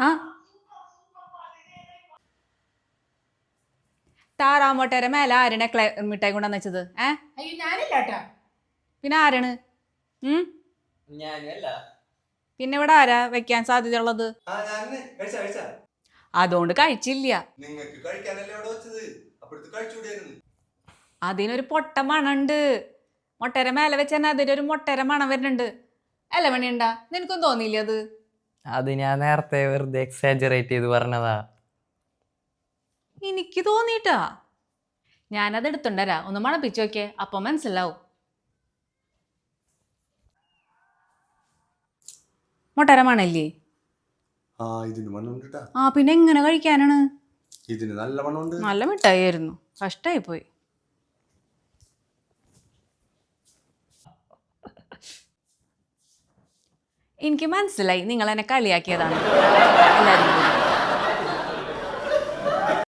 ആ താറാമോട്ടേരെ മേലെ ആരാണ് മിഠായി കൊണ്ടുവന്ന് വെച്ചത്? അയ്യോ ഞാനില്ലാട്ടാ. പിന്നെ ആരാണ്? പിന്നെ ഇവിടെ ആരാ വെക്കാൻ സാധ്യതയുള്ളത്? അതുകൊണ്ട് കഴിച്ചില്ല. അതിനൊരു പൊട്ട മണുണ്ട്. മുട്ടേരെ മേലെ വെച്ച് തന്നെ അതിനൊരു മുട്ടേരെ മണം വരുന്നുണ്ട്. അല്ല മണിയുണ്ടാ, നിനക്കും തോന്നിയില്ലേ അത്? അത് ഞാൻ നേരത്തെ വെറുതെ എക്സാജറേറ്റ് ചെയ്ത് പറഞ്ഞതാ. എനിക്ക് തോന്നിട്ടാ. ഞാനത് എടുത്തുണ്ടരാ, ഒന്ന് മണപ്പിച്ചു നോക്കിയേ, അപ്പൊ മനസ്സിലാവും. മുട്ടേരെ മണല്ലേ? പിന്നെ എങ്ങനെ കഴിക്കാനാണ്? ഇതിന് നല്ല മണമുണ്ട്. നല്ല മിഠായി ആയിരുന്നു, കഷ്ടായി പോയി. എനിക്ക് മനസ്സിലായി നിങ്ങൾ എന്നെ കളിയാക്കിയതാണ്.